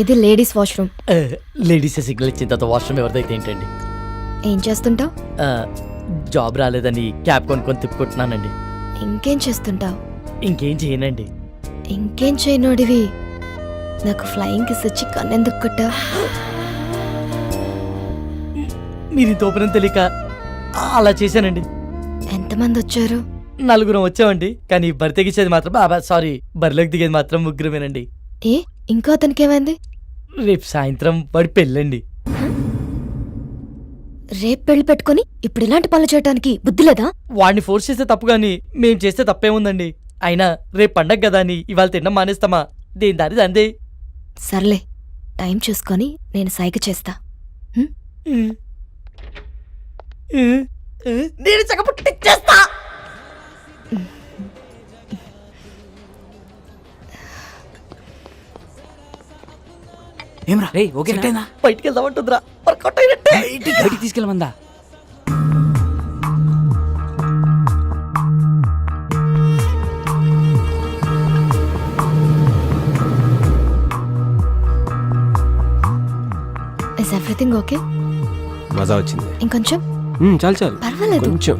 ఇది ladies washroom. Ladies signal ఇచ్చిన తర్వాత వాష్రూమ్ ఎవరిదైతే ఏంటండి? ఏం చేస్తుంటావు? జాబ్ రాలేదని క్యాబ్ కొనుక్కొని తిప్పుకుంటున్నానండి. ఇంకేం చేస్తుంటావు? ఇంకేం చేయనండి. ఇంకేం చేయనోడివి నాకు ఫ్లయింగ్ కిస్ వచ్చి కన్నెందుకు కొట్టావు? మీరు తోపనం తెలియక అలా చేశానండి. ఎంతమంది వచ్చారు? 4 వచ్చామండి. కానీ బరి తెగించేది మాత్రం సారీ బరిలోకి దిగేది మాత్రం 3 ఏ ఇంకో అతనికి ఏమైంది? రేపు సాయంత్రం వాడి పెళ్ళండి. రేపు పెళ్లి పెట్టుకుని ఇప్పుడు ఇలాంటి పనులు చేయడానికి బుద్ధి లేదా? వాడిని ఫోర్స్ చేస్తే తప్పు గాని మేం చేస్తే తప్పేముందండి? అయినా రేపు పండగ కదా అని ఇవాళ తినడం మానేస్తామా? దేని దారి దందే. సర్లే, టైం చూసుకొని నేను సైగ చేస్తా. నేను చక్కపుట్టిచ్చేస్తా. ఏమ్రా రే ఓకే బయటికి వెళ్దామంటుందిరా. వర్కౌట్ అయినట్టే. బయటికి తీసుకెళ్ళమందా? Is everything okay? మజా వచ్చింది. ఇంకొంచెం? చాలు చాలు, పర్వాలేదు. కొంచెం.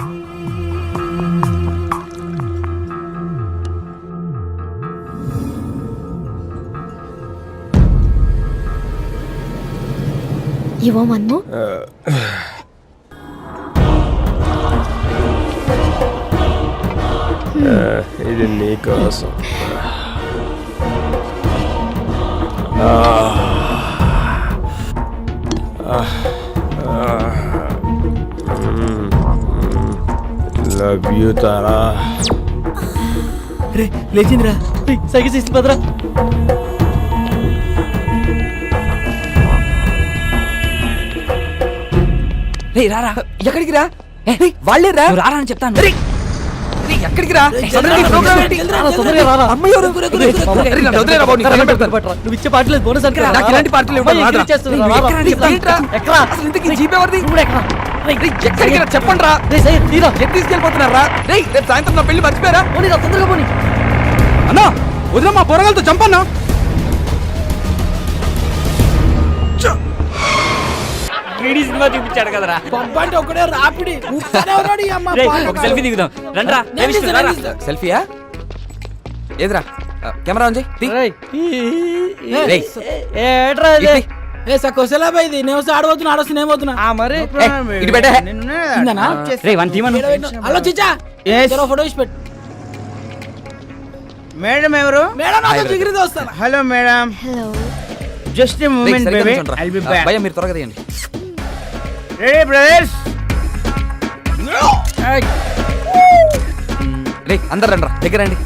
You want one more? ఇది నీకోసం. Love you Tara. రే లేచిందిరా. సైకిల్ చేసి పదరా. రే రారా. ఎక్కడికి రా? వాళ్ళే రా. రారా అని చెప్తాను. ఎక్కడికి రా? నువ్వు ఇచ్చే పాటలేదు బోనస్ ఇలాంటి పార్టీలు చెప్పండి రా. తీసుకెళ్ళిపోతున్నారా? రేపు సాయంత్రం నా పెళ్లి మర్చిపోయారా? తొందరగా పోనీ. అన్నా వదిన మా బొరగాలతో చంపన్నా. సినిమా చూపించాడు కదరా. ఒకడే రాపిడి సెల్ఫీ దిగుదాం రండ్రా. సెల్ఫీయా? ఏదిరా కెమెరా ఉంది. ఆడబోతున్నా ఆడొస్తున్నా మరి హలో చిచ్చా ఫోటో ఇచ్చి పెట్టు. మేడం ఎవరు? Hello madam. Hello. Just a moment baby, I'll be back. భయ్యా మీరు త్వరగా తీయండి. Ready brothers? రే అందరు రండ్రా దగ్గర రండి.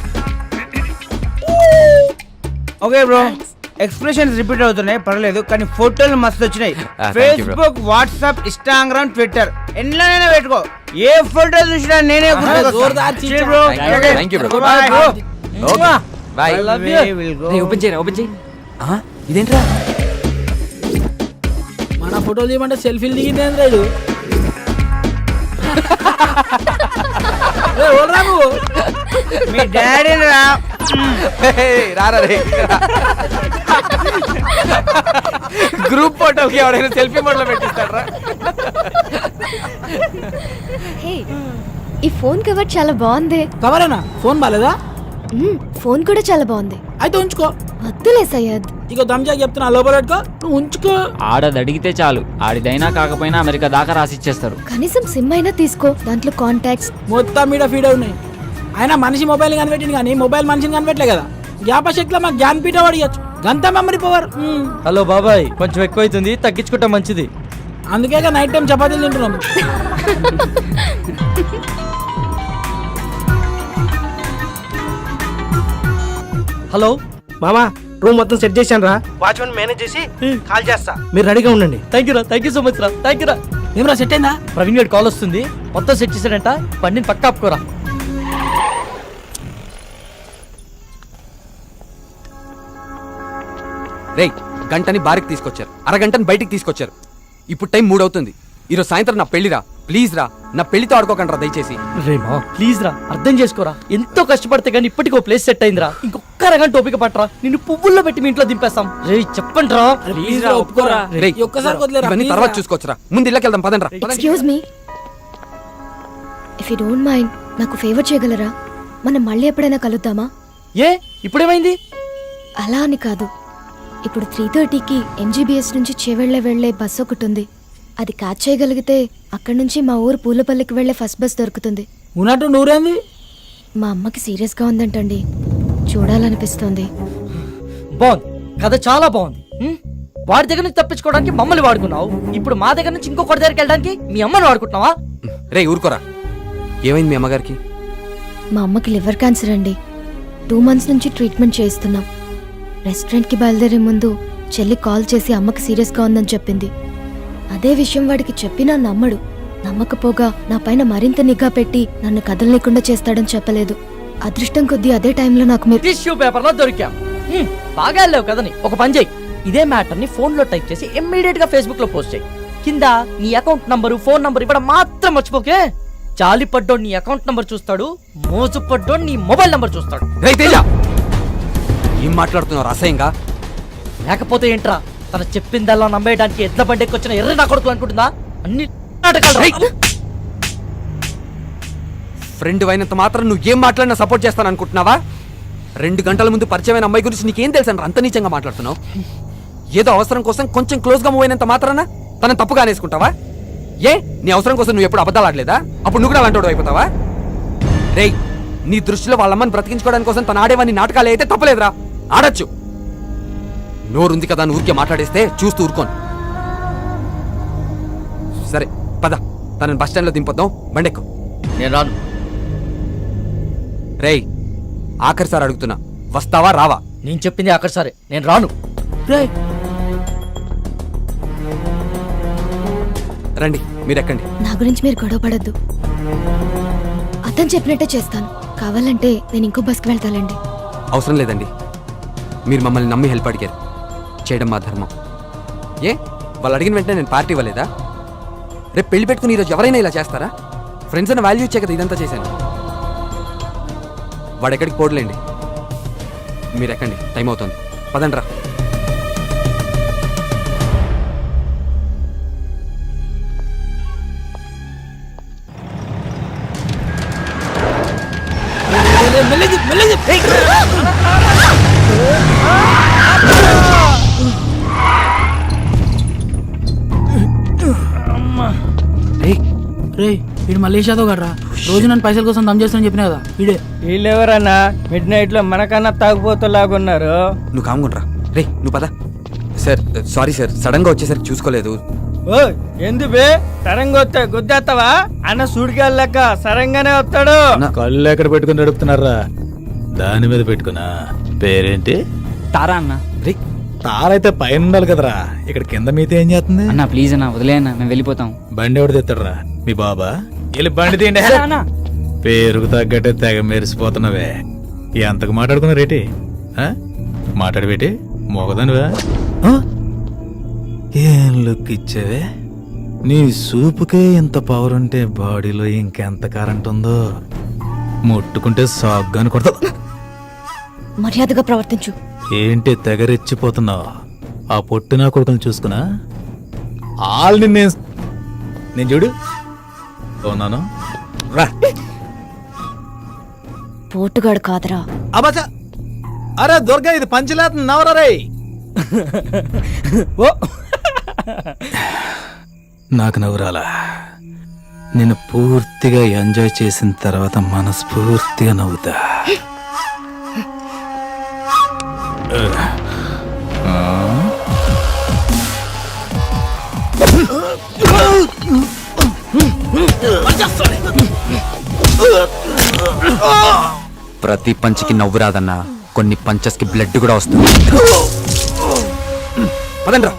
ఓకే బ్రో, ఎక్స్ప్రెషన్స్ రిపీట్ అవుతున్నాయి పర్లేదు, కానీ ఫోటోలు మస్తు వచ్చినాయి. thank you, Facebook, WhatsApp, Instagram, Twitter ఎన్నైనా పెట్టుకో. ఏ ఫోటో చూసినా నేనే ఓపెన్ చేయరా. ఓపెన్ చేయి. ఇదేంట్రా? మన ఫోటోలు తీయమంటే సెల్ఫీలు దిగింది రైడు. మీ డాడీ రా. రారా రే. గ్రూప్ ఫోటోకి ఎవరైనా సెల్ఫీ మోడ్లో పెట్టిస్తాడరా? హే, ఈ ఫోన్ కవర్ చాలా బాగుంది. కవరేనా? ఫోన్ బాలేదా? ఫోన్ కూడా చాలా బాగుంది. అయితే ఉంచుకో. వద్దులే సయ్యద్. ఇక దమ్జా చెప్తున్నా, లోపల పెట్టుకో, నువ్వు ఉంచుకో. ఆడది అడిగితే చాలు, ఆడిదైనా కాకపోయినా అమెరికా దాకా రాసిచ్చేస్తారు. కనీసం సిమ్ అయినా తీసుకో, దాంట్లో కాంటాక్ట్స్ మొత్తం మీద ఫీడ్ ఉన్నాయి. అయినా మనిషి మొబైల్ కనిపెట్టింది కానీ మొబైల్ మనిషిని కనిపెట్టలే కదా. జ్ఞాపశక్తిలో మాకు జ్ఞానపీఠ అడిగచ్చు, గంత మెమరీ పవర్. హలో బాబాయ్, కొంచెం ఎక్కువ అవుతుంది, తగ్గించుకుంటా మంచిది. అందుకే నైట్ టైం చపాతీలు తింటున్నాం. హలో మామా, రూమ్ మొత్తం సెట్ చేశాను రా. వాచ్మెన్ మేనేజ్ చేసి కాల్ చేస్తా, మీరు రెడీగా ఉండండి. థ్యాంక్ యూ రా, థ్యాంక్ యూ సో మచ్ రా, థ్యాంక్ యూ రా. ఏమరా సెట్ అయిందా? ప్రవీణ్ గారి కాల్ వస్తుంది, మొత్తం సెట్ చేశాడంట, బండిని పక్క ఆపుకోరా. రే గంటని బారికి తీసుకొచ్చారు, అరగంటని బయటికి తీసుకొచ్చారు. ఇప్పుడు టైం 3 అవుతుంది. ఈరోజు సాయంత్రం నా పెళ్లిరా, ప్లీజ్ రా, నా పెళ్లితో ఆడుకోకండి రా దయచేసి. రేమా ప్లీజ్ రా, అర్థం చేసుకోరా. ఎంతో కష్టపడితే కానీ ఇప్పటికో ప్లేస్ సెట్ అయిందిరా. ఇంకొక ఒక్క అరగంట ఓపిక పట్టరా నిన్ను పువ్వుల్లో పెట్టి మీ ఇంట్లో దింపేస్తాం. రే చెప్పండి రా. ప్లీజ్ రా ఒప్పుకోరా. రేయ్, ఈ ఒక్కసారి వదిలేరా, ఇవన్నీ please తర్వాత రా. చూసుకోవచ్చురా. ముందు ఇళ్ళకి వెళ్దాం పదండ్రా. Excuse me, if you don't mind నాకు ఫేవర్ చేయగలరా? మనం మళ్ళీ ఎప్పుడైనా కలుద్దామా? ఏ ఇప్పుడేమైంది? అలా అని కాదు, ఇప్పుడు 3:30కి MGBS నుంచి వెళ్లే బస్ ఒకటి ఉంది. అది క్యాచ్ చేయగలిగితే అక్కడి నుంచి మా ఊరు పూలపల్లికి వెళ్లే ఫస్ట్ బస్ దొరుకుతుంది. ఉన్నట్టు నూరేంది? మా అమ్మకి సీరియస్గా ఉందంటండి, చూడాలనిపిస్తుంది. బాగుంది, కథ చాలా బాగుంది. వాడి దగ్గర నుంచి తప్పించుకోవడానికి మమ్మల్ని వాడుకున్నావు, ఇప్పుడు మా దగ్గర నుంచి ఇంకొకటి దగ్గరికి వెళ్ళడానికి మీ అమ్మని వాడుకుంటున్నావా? రే ఊరుకోరా. ఏమైంది మీ అమ్మగారికి? మా అమ్మకి లివర్ క్యాన్సర్ అండి. 2 months నుంచి ట్రీట్మెంట్ చేయిస్తున్నాం. రెస్టారెంట్కి బయలుదేరే ముందు చెల్లి కాల్ చేసి అమ్మకి సీరియస్గా ఉందని చెప్పింది. అదే విషయం వాడికి చెప్పినా నమ్మడు. నమ్మకపోగా నా పైన మరింత నిఘా పెట్టి నన్ను కదలనీయకుండా చేస్తాడని చెప్పలేదు. అదృష్టం కొద్దీ అదే టైంలో నాకు మీరు టిష్యూ పేపర్ లో దొరికాం. బాగా వెళ్ళావు కదని. ఒక పని చేయి, ఇదే మ్యాటర్ ని ఫోన్ లో టైప్ చేసి ఇమ్మీడియట్ గా ఫేస్బుక్ లో పోస్ట్ చేయి. కింద నీ అకౌంట్ నంబరు ఫోన్ నంబర్ ఇవ్వడం మాత్రం మర్చిపోకే. జాలి పడ్డోడు నీ అకౌంట్ నంబర్ చూస్తాడు, మోజు పడ్డోడు నీ మొబైల్ నంబర్ చూస్తాడు. రేయ్ తేజ, ఏం మాట్లాడుతున్నారు అసహ్యంగా? లేకపోతే ఏంట్రా, తన చెప్పిందల్లా నమ్మేయడానికి ఎడ్ల బండికి వచ్చిన ఎర్ర నా కొడుకులు అనుకుంటుందా? అన్ని నాటకాలు. ఫ్రెండ్ అయినంత మాత్రం నువ్వు ఏం మాట్లాడినా సపోర్ట్ చేస్తాను అనుకుంటున్నావా? 2 గంటల ముందు పరిచయమైన అమ్మాయి గురించి నీకేం తెలుసు అంత నీచంగా మాట్లాడుతున్నావు? ఏదో అవసరం కోసం కొంచెం క్లోజ్ గా మూవ్ అయినంత మాత్రాన తనని తప్పుగా అనేసుకుంటావా? ఏ నీ అవసరం కోసం నువ్వు ఎప్పుడు అబద్ధాలు ఆడలేదా? అప్పుడు నువ్వు కూడా అలాంటి అయిపోతావా? రేయ్, నీ దృష్టిలో వాళ్ళమ్మని బ్రతికించుకోవడానికి కోసం తను ఆడేవన్నీ నాటకాలు అయితే తప్పలేదురా, ఆడొచ్చు. నోరుంది కదా అని ఊరికే మాట్లాడేస్తే చూస్తూ ఊరుకోను. సరే పద, తనని బస్ స్టాండ్ లో దింపొద్దాం, బండెక్కు. నేను రాను. రేయ్, ఆఖరిసారి అడుగుతున్నా, వస్తావా రావా? నేను చెప్పింది అక్కడ సరే, నేను రాను. రేయ్, రండి మీరు ఎక్కండి. నా గురించి మీరు గొడవ పడద్దు. అతను చెప్పినట్టే చేస్తాను. కావాలంటే నేను ఇంకో బస్కి వెళ్తానండి. అవసరం లేదండి, మీరు మమ్మల్ని నమ్మి హెల్ప్ అడిగారు, చేయడం మా ధర్మం. ఏ వాళ్ళు అడిగిన వెంటనే నేను పార్టీ ఇవ్వలేదా? రేపు పెళ్లి పెట్టుకుని ఈరోజు ఎవరైనా ఇలా చేస్తారా? ఫ్రెండ్స్ అని వాల్యూ ఇచ్చే కదా ఇదంతా చేశాను. వాడు ఎక్కడికి పోడలేండి, మీరు ఎక్కండి, టైం అవుతుంది, పదండ్రా. మెల్లగి మెల్లగి. రే, వీడు మలేషియాతో కదరా, రోజు నన్ను పైసల కోసం దమ్ చేస్తానని చెప్పినా కదా వీడే. వీళ్ళెవరన్నా మిడ్ నైట్ లో మనకన్నా తాగుపోతులాగున్నారు. నువ్వు కామ్గుండ్రా. రే నువ్వు పద. సార్ సారీ సార్, సడన్ గా వచ్చేసరికి చూసుకోలేదు. ఓ ఎందు బే సరంగా వస్తే గుద్దేస్తావా? అన్న సుడిగాలి లెక్క సరంగానే వస్తాడు. కళ్ళు ఎక్కడ పెట్టుకుని నడుపుతున్నారా? దాని మీద పెట్టుకున్నా. పేరేంటి? తారా అన్న. రే తారైతే పైన ఉండాలి కదరా, ఇక్కడ కింద మీతో ఏం చేస్తుంది? అన్న ప్లీజ్ అన్న, వదిలే అన్న, మేము వెళ్ళిపోతాం. బండి ఎవడు తెస్తాడరా? మీ బాబా? వెళ్ళి బండి తీయండి. పేరుకు తగ్గట్టే తెగ మెరిసిపోతున్నావే. ఎంతకు మాట్లాడుకున్నా రేటి? మాట్లాడబెట్టి మోగదానివా? ఏం లుక్ ఇచ్చావే? నీ సూపుకే ఇంత పవర్ ఉంటే బాడీలో ఇంకెంత కరెంట్ ఉందో. ముట్టుకుంటే సాగ్గాని కొడతా. మర్యాదగా ప్రవర్తించు. ఏంటి తెగరెచ్చిపోతున్నావు? ఆ పొట్టినా కొడుకుని చూసుకున్నా ఆల్ నేను చూడు ఉన్నాను రా. పోటుగాడు కాదరా. అబ్బా, అరే దుర్గా, ఇది పంచలేత నవరా రే. ఓ నాకు నవ్వురాలా? నేను పూర్తిగా ఎంజాయ్ చేసిన తర్వాత మనస్ఫూర్తిగా నవ్వుతా. ప్రతి పంచికి నవ్వు రాదన్నా, కొన్ని పంచెస్ కి బ్లడ్ కూడా వస్తుంది. పదండ్రా.